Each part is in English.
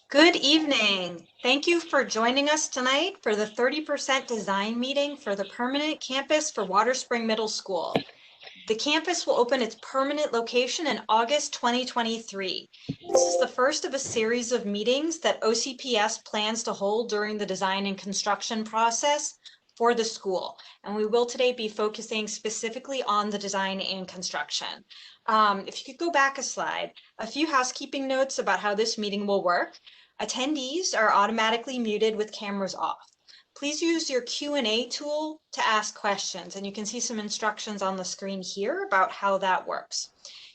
Good evening. Thank you for joining us tonight for the 30% design meeting for the permanent campus for Water Spring Middle School. The campus will open its permanent location in August 2023. This is the first of a series of meetings that OCPS plans to hold during the design and construction process for the school. And we will today be focusing specifically on the design and construction. If you could go back a slide, a few housekeeping notes about how this meeting will work. Attendees are automatically muted with cameras off. Please use your Q&A tool to ask questions, and you can see some instructions on the screen here about how that works.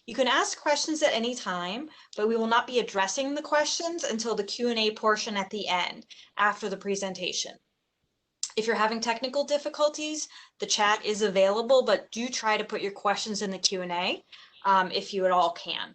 You can ask questions at any time, but we will not be addressing the questions until the Q&A portion at the end, after the presentation. If you're having technical difficulties, the chat is available, but do try to put your questions in the Q&A if you at all can.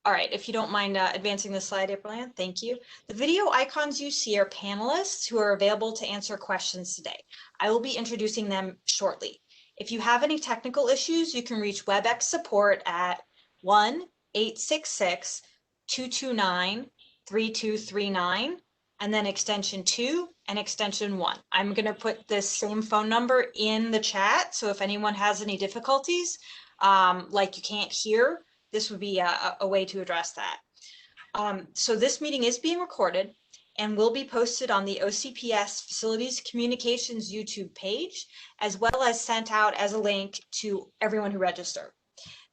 All right, if you don't mind advancing the slide, April Ann, thank you. The video icons you see are panelists who are available to answer questions today. I will be introducing them shortly. If you have any technical issues, you can reach WebEx support at 1-866-229-3239, and then extension 2 and extension 1. I'm going to put this same phone number in the chat, so if anyone has any difficulties, like you can't hear, this would be a way to address that. So this meeting is being recorded and will be posted on the OCPS Facilities Communications YouTube page, as well as sent out as a link to everyone who registered.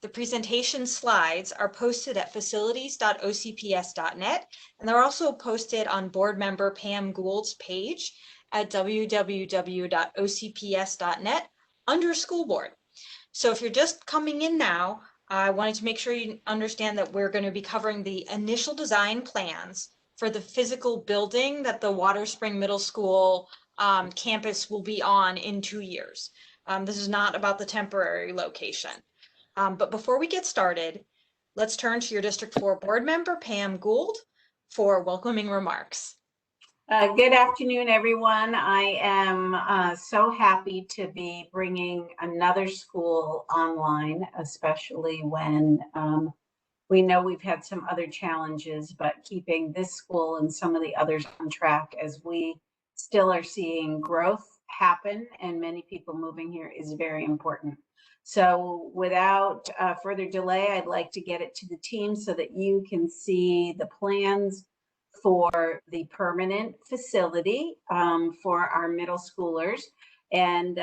The presentation slides are posted at facilities.ocps.net, and they're also posted on board member Pam Gould's page at www.ocps.net under School Board. So if you're just coming in now, I wanted to make sure you understand that we're going to be covering the initial design plans for the physical building that the Water Spring Middle School campus will be on in 2 years. This is not about the temporary location. But before we get started, let's turn to your District 4 board member, Pam Gould, for welcoming remarks. Good afternoon, everyone. I am so happy to be bringing another school online, especially when we know we've had some other challenges, but keeping this school and some of the others on track as we still are seeing growth happen and many people moving here is very important. So without further delay, I'd like to get it to the team so that you can see the plans for the permanent facility for our middle schoolers, and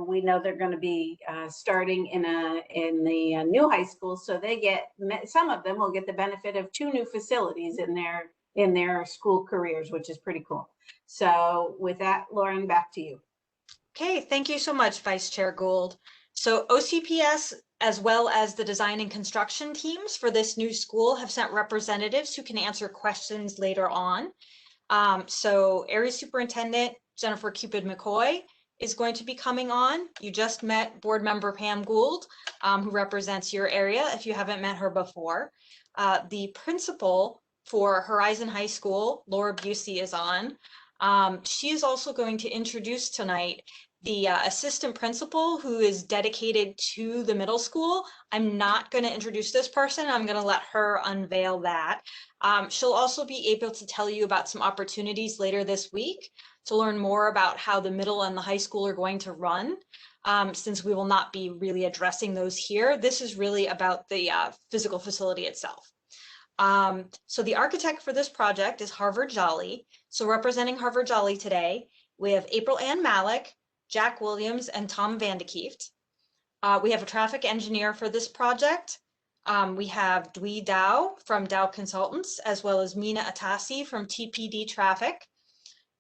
we know they're going to be starting in the new high school, so they get, some of them will get the benefit of 2 new facilities in their school careers, which is pretty cool. So with that, Lauren, back to you. Okay, thank you so much, Vice Chair Gould. So OCPS, as well as the design and construction teams for this new school, have sent representatives who can answer questions later on. So Area Superintendent Jennifer Cupid McCoy is going to be coming on. You just met board member Pam Gould, who represents your area if you haven't met her before. The principal for Horizon High School, Laura Busey, is on. She is also going to introduce tonight the assistant principal who is dedicated to the middle school. I'm not going to introduce this person. I'm going to let her unveil that. She'll also be able to tell you about some opportunities later this week to learn more about how the middle and the high school are going to run, since we will not be really addressing those here. This is really about the physical facility itself. So the architect for this project is Harvard Jolly. So representing Harvard Jolly today, we have April Ann Malik, Jack Williams, and Tom Vandekieft. We have a traffic engineer for this project. We have Dwi Dow from Dow Consultants, as well as Mina Atasi from TPD Traffic.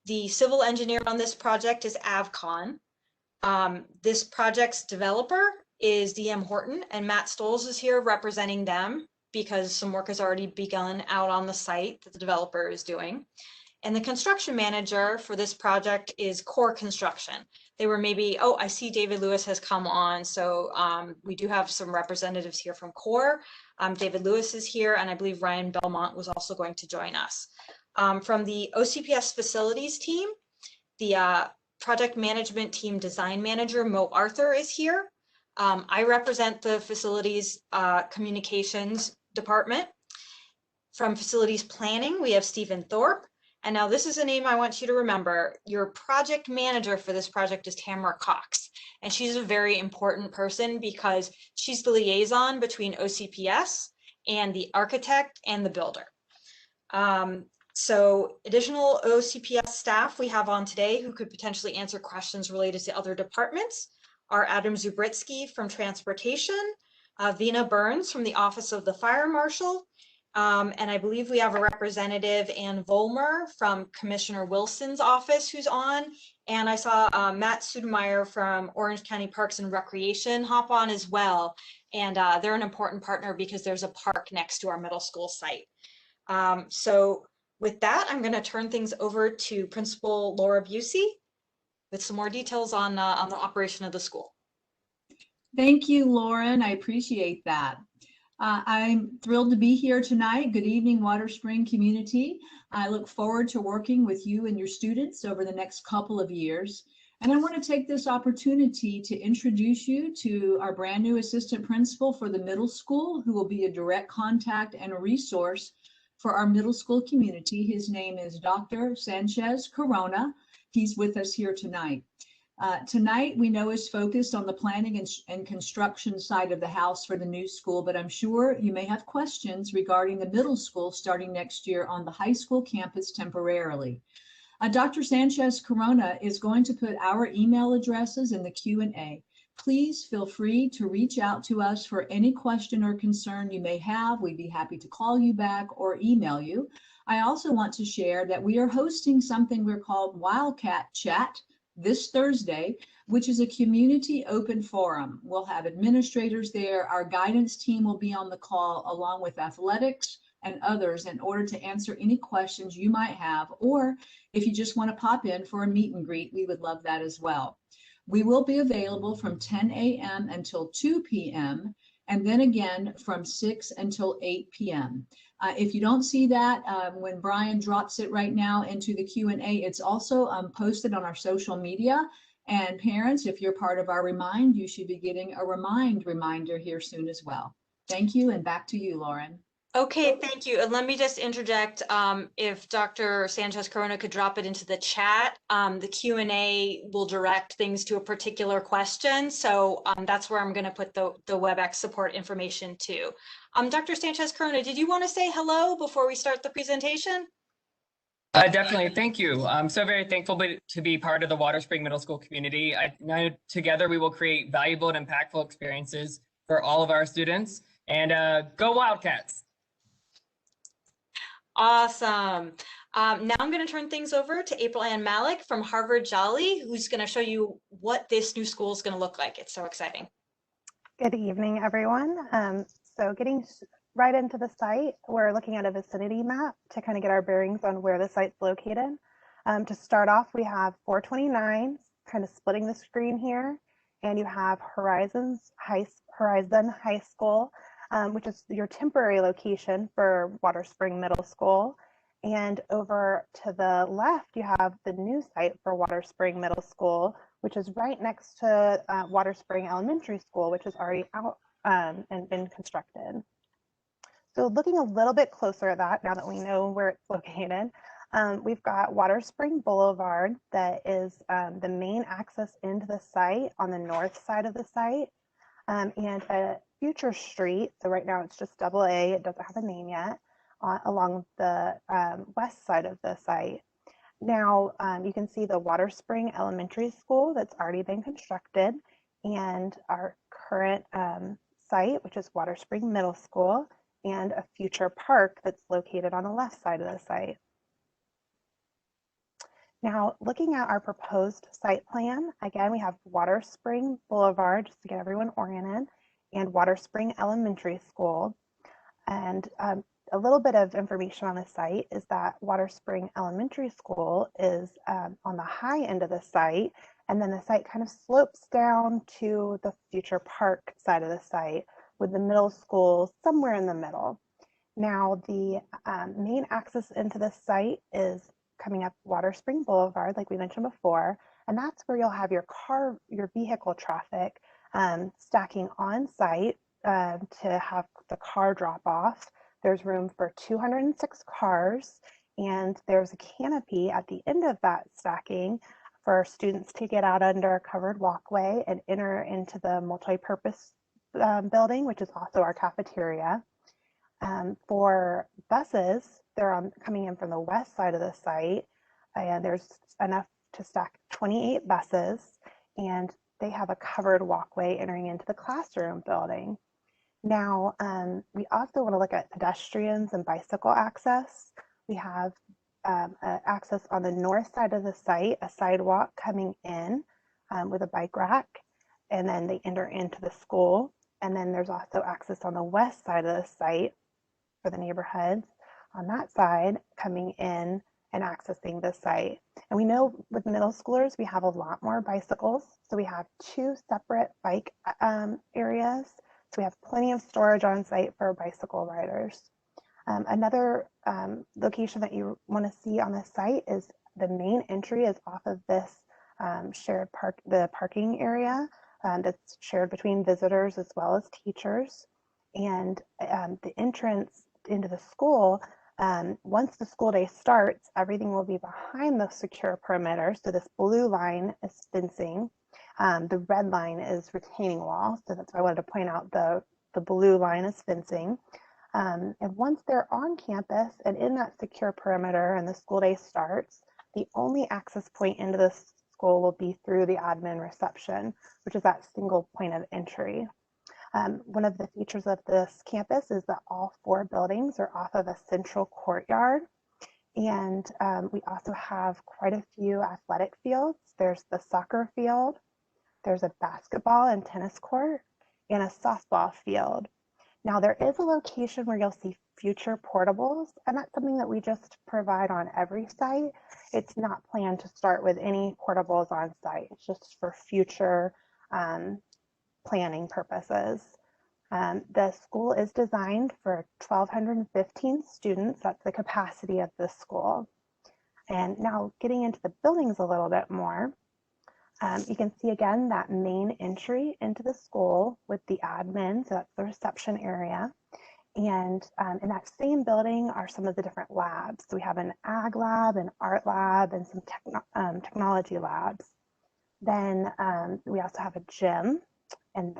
The civil engineer on this project is Avcon. This project's developer is DM Horton, and Matt Stoles is here representing them because some work has already begun out on the site that the developer is doing. And the construction manager for this project is Core Construction. They were maybe, oh, I see David Lewis has come on. So we do have some representatives here from Core. David Lewis is here, and I believe Ryan Belmont was also going to join us. From the OCPS facilities team, the project management team design manager, Mo Arthur, is here. I represent the facilities communications department. From facilities planning, we have Stephen Thorpe. And now this is a name I want you to remember. Your project manager for this project is Tamara Cox. And she's a very important person because she's the liaison between OCPS and the architect and the builder. So additional OCPS staff we have on today who could potentially answer questions related to other departments are Adam Zubritsky from Transportation, Vina Burns from the Office of the Fire Marshal, and I believe we have a representative, Ann Volmer, from Commissioner Wilson's office who's on. And I saw Matt Sudemeyer from Orange County Parks and Recreation hop on as well. And they're an important partner because there's a park next to our middle school site. So with that, I'm going to turn things over to Principal Laura Busey with some more details on the operation of the school. Thank you, Lauren. I appreciate that. I'm thrilled to be here tonight. Good evening, Water Spring community. I look forward to working with you and your students over the next couple of years. And I want to take this opportunity to introduce you to our brand new assistant principal for the middle school, who will be a direct contact and a resource for our middle school community. His name is Dr. Sanchez Corona. He's with us here tonight. Tonight, we know is focused on the planning and construction side of the house for the new school, but I'm sure you may have questions regarding the middle school starting next year on the high school campus temporarily. Dr. Sanchez Corona is going to put our email addresses in the Q&A. Please feel free to reach out to us for any question or concern you may have. We'd be happy to call you back or email you. I also want to share that we are hosting something we're called Wildcat Chat this Thursday, which is a community open forum. We'll have administrators there. Our guidance team will be on the call along with athletics and others in order to answer any questions you might have, or if you just want to pop in for a meet and greet, we would love that as well. We will be available from 10 a.m. until 2 p.m. and then again from 6 until 8 p.m. If you don't see that, when Brian drops it right now into the Q&A, it's also posted on our social media. And parents, if you're part of our Remind, you should be getting a reminder here soon as well. Thank you, and back to you, Lauren. Okay, thank you. And let me just interject, if Dr. Sanchez Corona could drop it into the chat, the Q&A will direct things to a particular question. So that's where I'm going to put the WebEx support information too. Dr. Sanchez Corona, did you want to say hello before we start the presentation? Definitely. Thank you. I'm so very thankful to be part of the Water Spring Middle School community. I know together we will create valuable and impactful experiences for all of our students. And go Wildcats! Awesome. Now I'm going to turn things over to April Ann Malik from Harvard Jolly, who's going to show you what this new school is going to look like. It's so exciting. Good evening, everyone. So getting right into the site, we're looking at a vicinity map to kind of get our bearings on where the site's located. To start off, we have 429, kind of splitting the screen here, and you have Horizon High School, which is your temporary location for Water Spring Middle School. And over to the left, you have the new site for Water Spring Middle School, which is right next to Water Spring Elementary School, which is already out and been constructed. So looking a little bit closer at that, now that we know where it's located, we've got Water Spring Boulevard that is the main access into the site on the north side of the site, and a future street, so right now it's just AA, it doesn't have a name yet, along the west side of the site. Now you can see the Water Spring Elementary School that's already been constructed, and our current site, which is Water Spring Middle School, and a future park that's located on the left side of the site. Now, looking at our proposed site plan, again, we have Water Spring Boulevard, just to get everyone oriented, and Water Spring Elementary School. And a little bit of information on the site is that Water Spring Elementary School is on the high end of the site, and then the site kind of slopes down to the future park side of the site, with the middle school somewhere in the middle. Now, the main access into the site is coming up Water Spring Boulevard, like we mentioned before, and that's where you'll have your vehicle traffic stacking on site to have the car drop off. There's room for 206 cars, and there's a canopy at the end of that stacking for students to get out under a covered walkway and enter into the multi-purpose building, which is also our cafeteria. For buses, they're coming in from the west side of the site, and there's enough to stack 28 buses, and they have a covered walkway entering into the classroom building. Now, we also want to look at pedestrians and bicycle access. We have access on the north side of the site, a sidewalk coming in with a bike rack, and then they enter into the school. And then there's also access on the west side of the site for the neighborhoods on that side coming in and accessing the site. And we know with middle schoolers, we have a lot more bicycles. So we have 2 separate bike areas. So we have plenty of storage on site for bicycle riders. Another location that you want to see on the site is the main entry is off of this shared parking area that's shared between visitors as well as teachers. And the entrance into the school, once the school day starts, everything will be behind the secure perimeter. So this blue line is fencing. The red line is retaining wall. So that's why I wanted to point out the blue line is fencing. And once they're on campus and in that secure perimeter and the school day starts, the only access point into the school will be through the admin reception, which is that single point of entry. One of the features of this campus is that all 4 buildings are off of a central courtyard. And we also have quite a few athletic fields. There's the soccer field, there's a basketball and tennis court, and a softball field. Now there is a location where you'll see future portables, and that's something that we just provide on every site. It's not planned to start with any portables on site. It's just for future planning purposes. The school is designed for 1,215 students. That's the capacity of the school. And now getting into the buildings a little bit more, you can see again that main entry into the school with the admin, so that's the reception area. And in that same building are some of the different labs. So we have an ag lab, an art lab, and some technology labs. Then we also have a gym, and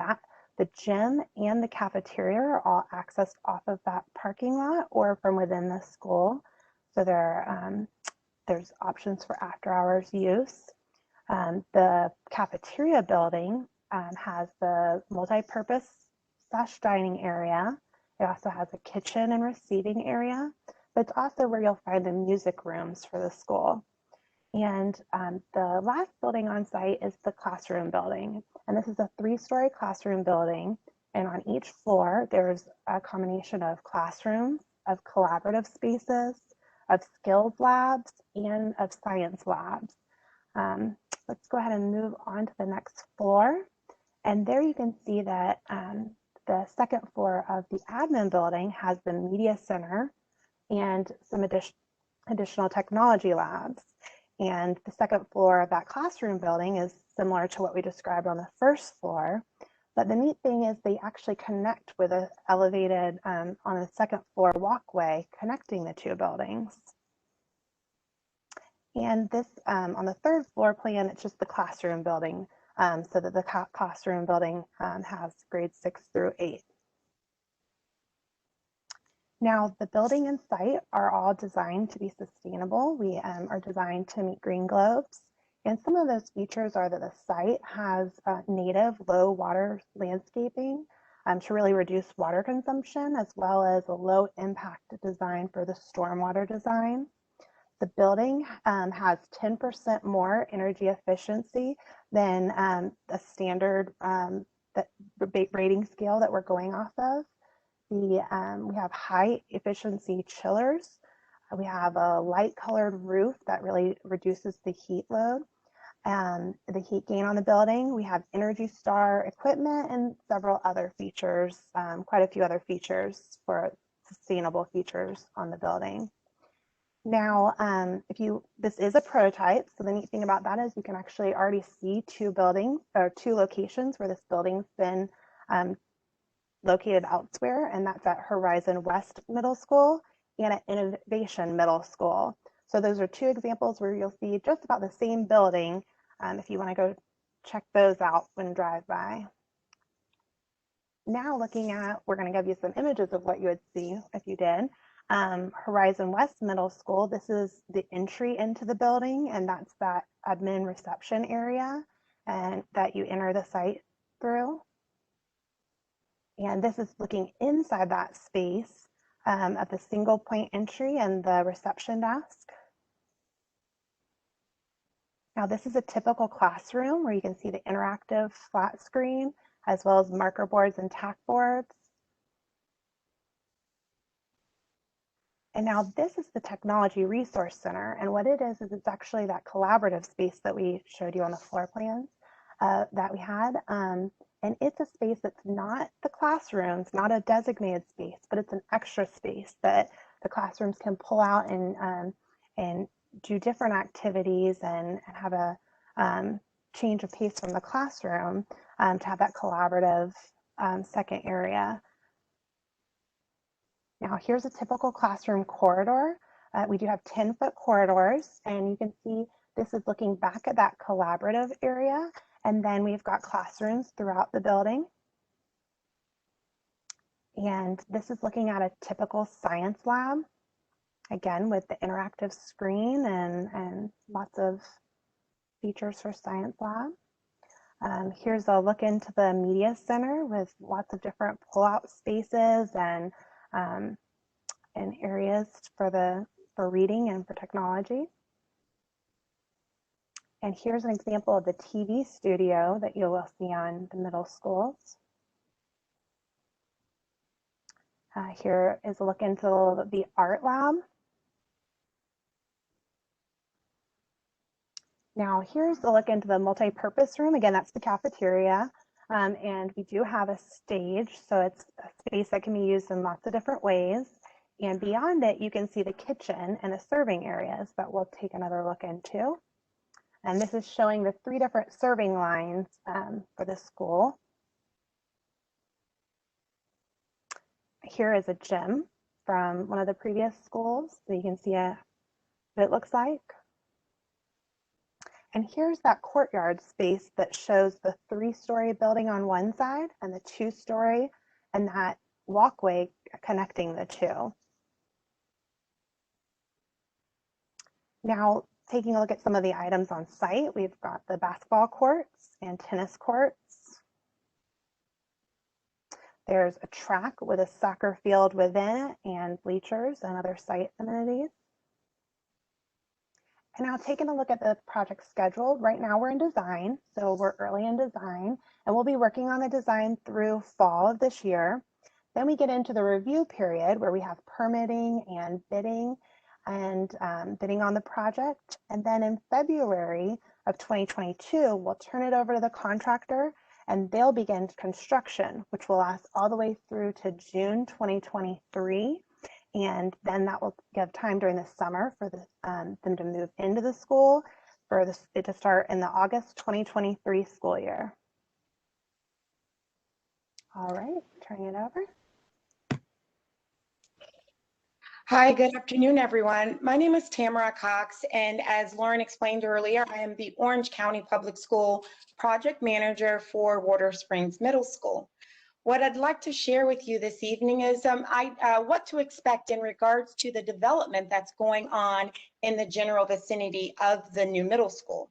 the gym and the cafeteria are all accessed off of that parking lot or from within the school. So there's options for after hours use. The cafeteria building has the multi-purpose dining area. It also has a kitchen and receiving area, but it's also where you'll find the music rooms for the school. And the last building on site is the classroom building. And this is a 3-story classroom building. And on each floor, there's a combination of classrooms, of collaborative spaces, of skills labs, and of science labs. Let's go ahead and move on to the next floor. And there you can see that the second floor of the admin building has the media center and some additional technology labs. And the second floor of that classroom building is similar to what we described on the first floor. But the neat thing is they actually connect with an elevated on the second floor walkway connecting the 2 buildings. And this on the 3rd floor plan, it's just the classroom building, so that the classroom building has grades 6 through 8. Now, the building and site are all designed to be sustainable. We are designed to meet green globes. And some of those features are that the site has native low water landscaping to really reduce water consumption, as well as a low impact design for the stormwater design. The building has 10% more energy efficiency than a standard rating scale that we're going off of. We have high efficiency chillers. We have a light colored roof that really reduces the heat load. The heat gain on the building. We have Energy Star equipment and several other features, quite a few other features for sustainable features on the building. Now, this is a prototype, so the neat thing about that is you can actually already see 2 buildings or 2 locations where this building's been located elsewhere, and that's at Horizon West Middle School and at Innovation Middle School. So those are two examples where you'll see just about the same building if you want to go check those out when drive by. Now looking at, we're going to give you some images of what you would see if you did. Horizon West Middle School, this is the entry into the building, and that's that admin reception area and that you enter the site through. And this is looking inside that space at the single point entry and the reception desk. Now this is a typical classroom where you can see the interactive flat screen as well as marker boards and tack boards. And now this is the Technology Resource Center. And what it is it's actually that collaborative space that we showed you on the floor plans that we had. And it's a space that's not the classrooms, not a designated space, but it's an extra space that the classrooms can pull out and do different activities and have a change of pace from the classroom to have that collaborative second area. Now here's a typical classroom corridor. We do have 10-foot corridors, and you can see this is looking back at that collaborative area, and then we've got classrooms throughout the building. And this is looking at a typical science lab, again with the interactive screen and lots of features for science lab. Here's a look into the media center with lots of different pull-out spaces and areas for reading and for technology. And here's an example of the TV studio that you will see on the middle schools. Here is a look into the art lab. Now here's a look into the multi-purpose room. Again, that's the cafeteria. And we do have a stage, so it's a space that can be used in lots of different ways. And beyond it, you can see the kitchen and the serving areas that we'll take another look into. And this is showing the 3 different serving lines for the school. Here is a gym from one of the previous schools, so you can see what it looks like. And here's that courtyard space that shows the 3-story building on one side and the 2-story and that walkway connecting the two. Now, taking a look at some of the items on site, we've got the basketball courts and tennis courts. There's a track with a soccer field within it and bleachers and other site amenities. And now taking a look at the project schedule, right now we're in design, so we're early in design, and we'll be working on the design through fall of this year. Then we get into the review period where we have permitting and bidding on the project. And then in February of 2022, we'll turn it over to the contractor and they'll begin construction, which will last all the way through to June 2023. And then that will give time during the summer for them to move into the school, for it to start in the August 2023 school year. All right, turning it over. Hi, good afternoon, everyone. My name is Tamara Cox, and as Lauren explained earlier, I am the Orange County Public School Project Manager for Water Springs Middle School. What I'd like to share with you this evening is what to expect in regards to the development that's going on in the general vicinity of the new middle school.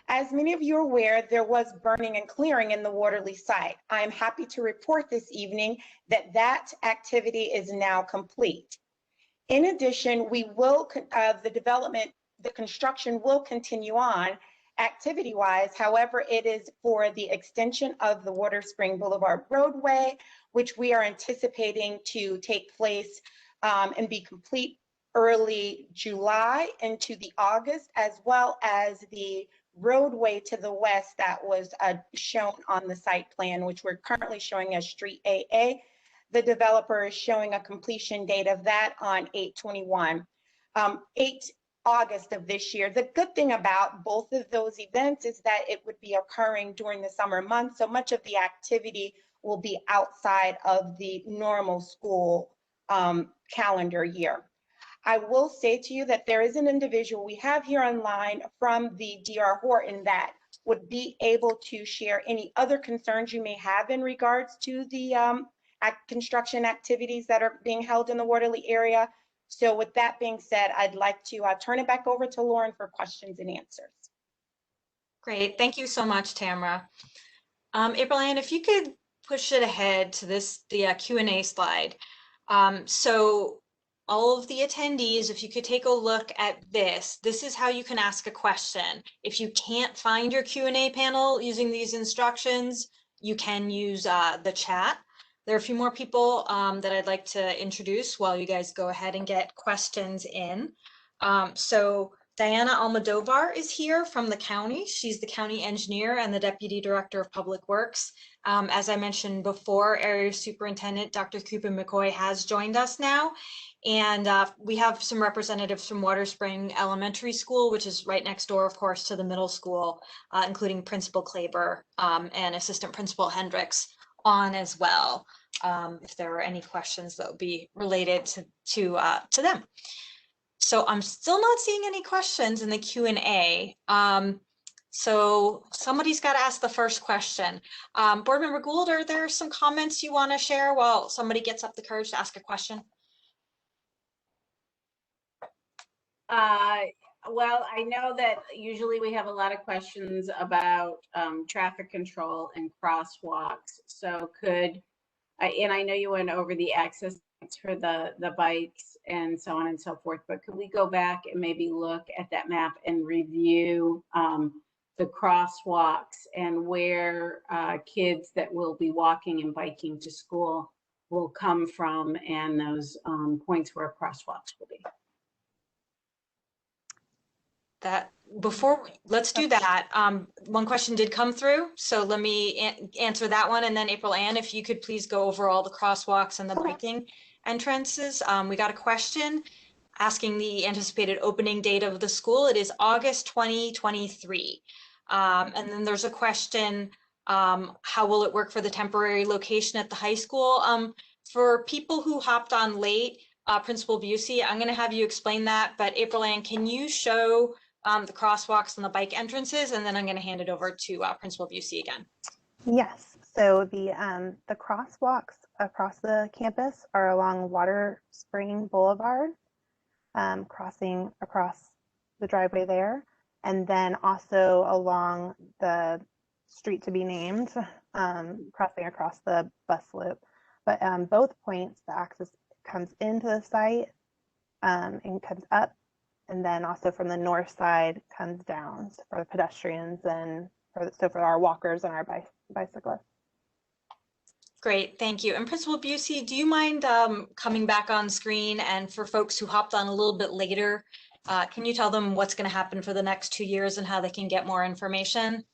As many of you are aware, there was burning and clearing in the Waterley site. I'm happy to report this evening that that activity is now complete. In addition, we will, the construction will continue on activity-wise. However, it is for the extension of the Water Spring Boulevard roadway, which we are anticipating to take place and be complete early July into the August, as well as the roadway to the west that was shown on the site plan, which we're currently showing as Street AA. The developer is showing a completion date of that on 8/21, 8 August of this year. The good thing about both of those events is that it would be occurring during the summer months, so much of the activity will be outside of the normal school calendar year. I will say to you that there is an individual we have here online from the DR Horton that would be able to share any other concerns you may have in regards to the construction activities that are being held in the Waterley area. So with that being said, I'd like to turn it back over to Lauren for questions and answers. Great. Thank you so much, Tamara. April Ann, if you could push it ahead to the Q&A slide. So all of the attendees, if you could take a look at this is how you can ask a question. If you can't find your Q&A panel using these instructions, you can use the chat. There are a few more people that I'd like to introduce while you guys go ahead and get questions in. So Diana Almodovar is here from the county. She's the county engineer and the deputy director of public works. As I mentioned before, area superintendent Dr. Cooper McCoy has joined us now. And we have some representatives from Water Spring Elementary School, which is right next door, of course, to the middle school, including Principal Klaber and Assistant Principal Hendricks on as well, if there were any questions that would be related to them. So I'm still not seeing any questions in the Q&A. So somebody's got to ask the first question. Board Member Gould, are there some comments you want to share while somebody gets up the courage to ask a question? Well, I know that usually we have a lot of questions about traffic control and crosswalks. So and I know you went over the access for the bikes and so on and so forth, but could we go back and maybe look at that map and review the crosswalks and where kids that will be walking and biking to school will come from, and those points where crosswalks will be? Let's do that. One question did come through, so let me answer that one, and then April Ann, if you could please go over all the crosswalks and the biking entrances. We got a question asking the anticipated opening date of the school. It is August 2023. And then there's a question, how will it work for the temporary location at the high school? For people who hopped on late, Principal Busey, I'm going to have you explain that, but April Ann, can you show the crosswalks and the bike entrances, and then I'm going to hand it over to Principal Busey again. Yes, so the crosswalks across the campus are along Water Spring Boulevard, crossing across the driveway there, and then also along the street to be named, crossing across the bus loop. But both points, the access comes into the site and comes up, and then also from the north side comes down for the pedestrians and for our walkers and our bicyclists. Great, thank you. And Principal Busey, do you mind coming back on screen, and for folks who hopped on a little bit later, can you tell them what's going to happen for the next 2 years and how they can get more information?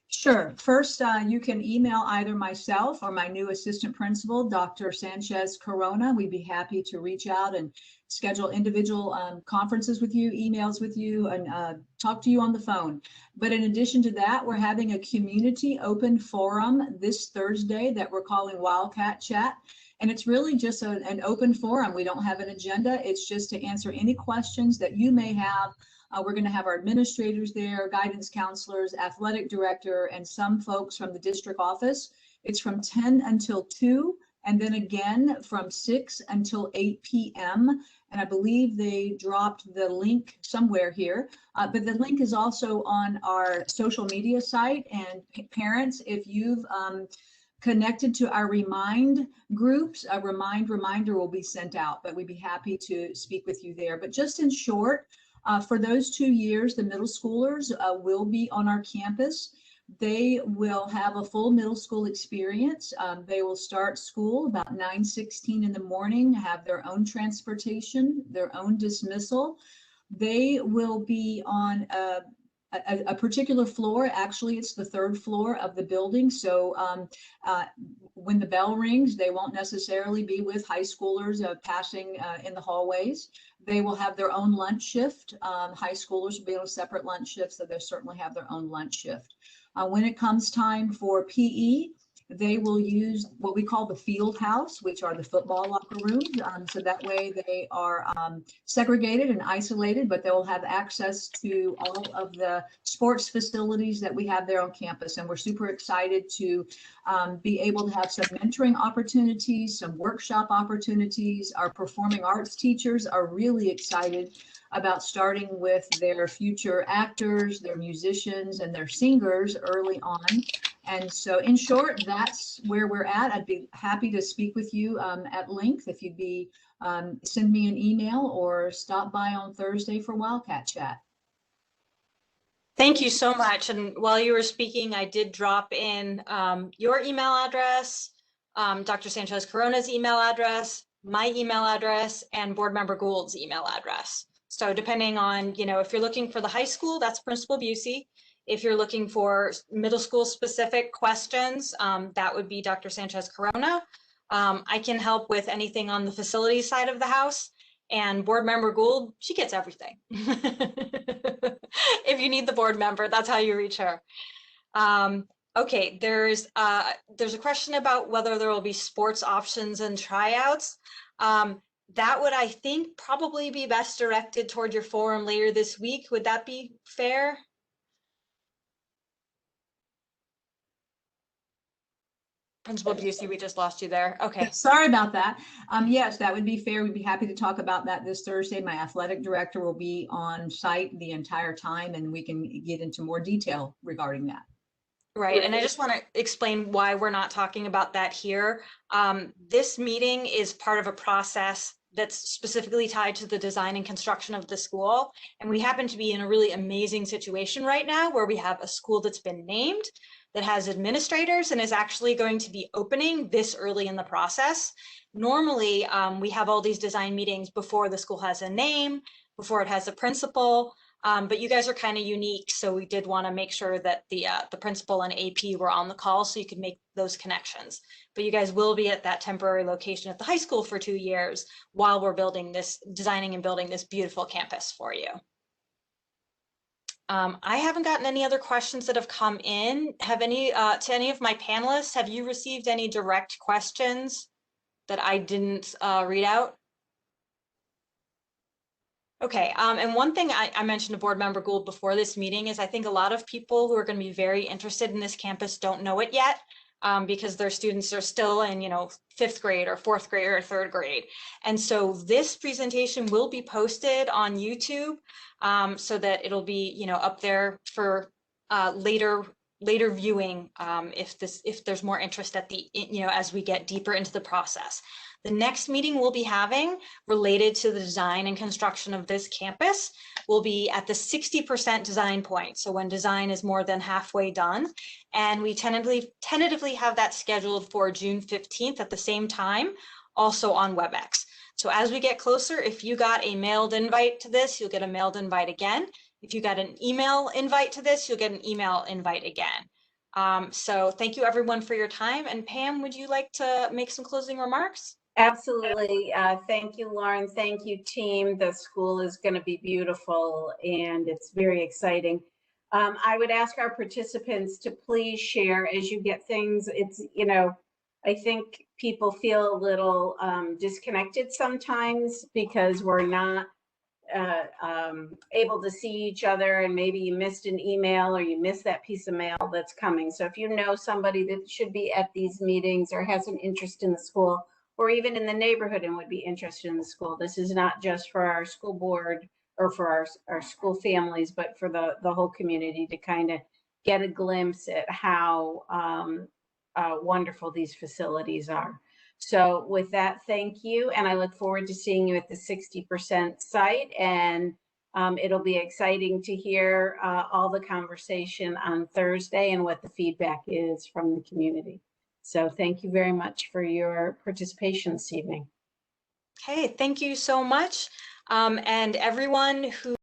Sure. First, you can email either myself or my new assistant principal, Dr. Sanchez Corona. We'd be happy to reach out and schedule individual conferences with you, emails with you, and talk to you on the phone. But in addition to that, we're having a community open forum this Thursday that we're calling Wildcat Chat. And it's really just an open forum. We don't have an agenda. It's just to answer any questions that you may have. We're going to have our administrators there, guidance counselors, athletic director, and some folks from the district office. It's from 10 until 2, and then again from 6 until 8 p.m. And I believe they dropped the link somewhere here, but the link is also on our social media site. And parents, if you've connected to our Remind groups, a reminder will be sent out, but we'd be happy to speak with you there. But just in short, for those 2 years, the middle schoolers will be on our campus. They will have a full middle school experience. They will start school about 9:16 in the morning, have their own transportation, their own dismissal. They will be on a particular floor. Actually, it's the 3rd floor of the building. So when the bell rings, they won't necessarily be with high schoolers passing in the hallways. They will have their own lunch shift. High schoolers will be on a separate lunch shift, so they'll certainly have their own lunch shift. When it comes time for PE, They will use what we call the field house, which are the football locker rooms. So that way they are segregated and isolated, but they'll have access to all of the sports facilities that we have there on campus. And we're super excited to be able to have some mentoring opportunities, some workshop opportunities. Our performing arts teachers are really excited about starting with their future actors, their musicians, and their singers early on. And so in short, that's where we're at. I'd be happy to speak with you at length if you'd be send me an email or stop by on Thursday for Wildcat Chat. Thank you so much. And while you were speaking, I did drop in your email address, Dr. Sanchez Corona's email address, my email address, and Board Member Gould's email address. So depending on, if you're looking for the high school, that's Principal Busey. If you're looking for middle school specific questions, that would be Dr. Sanchez Corona. I can help with anything on the facilities side of the house. And Board Member Gould, she gets everything. If you need the board member, that's how you reach her. Okay, there's a question about whether there will be sports options and tryouts. That would, I think, probably be best directed toward your forum later this week. Would that be fair? Principal Busey, we just lost you there. Okay. Sorry about that. Yes, that would be fair. We'd be happy to talk about that this Thursday. My athletic director will be on site the entire time, and we can get into more detail regarding that. Right, and I just want to explain why we're not talking about that here. This meeting is part of a process that's specifically tied to the design and construction of the school. And we happen to be in a really amazing situation right now where we have a school that's been named, that has administrators, and is actually going to be opening this early in the process. Normally, we have all these design meetings before the school has a name, before it has a principal, but you guys are kind of unique, so we did want to make sure that the principal and AP were on the call so you could make those connections. But you guys will be at that temporary location at the high school for 2 years while we're designing and building this beautiful campus for you. I haven't gotten any other questions that have come in. To any of my panelists, have you received any direct questions that I didn't read out? Okay, and one thing I mentioned to Board Member Gould before this meeting is I think a lot of people who are going to be very interested in this campus don't know it yet because their students are still in, 5th grade or 4th grade or 3rd grade. And so this presentation will be posted on YouTube so that it'll be, up there for later viewing if there's more interest at the, as we get deeper into the process. The next meeting we'll be having related to the design and construction of this campus will be at the 60% design point. So when design is more than halfway done, and we tentatively have that scheduled for June 15th at the same time, also on WebEx. So as we get closer, if you got a mailed invite to this, you'll get a mailed invite again. If you got an email invite to this, you'll get an email invite again. So thank you everyone for your time. And Pam, would you like to make some closing remarks? Absolutely. Thank you, Lauren. Thank you, team. The school is going to be beautiful and it's very exciting. I would ask our participants to please share as you get things. It's, I think people feel a little disconnected sometimes because we're not able to see each other, and maybe you missed an email or you missed that piece of mail that's coming. So if you know somebody that should be at these meetings or has an interest in the school, or even in the neighborhood and would be interested in the school. This is not just for our school board or for our school families, but for the whole community to kind of get a glimpse at how wonderful these facilities are. So with that, thank you. And I look forward to seeing you at the 60% site. And it'll be exciting to hear all the conversation on Thursday and what the feedback is from the community. So thank you very much for your participation this evening. Hey, thank you so much. And everyone who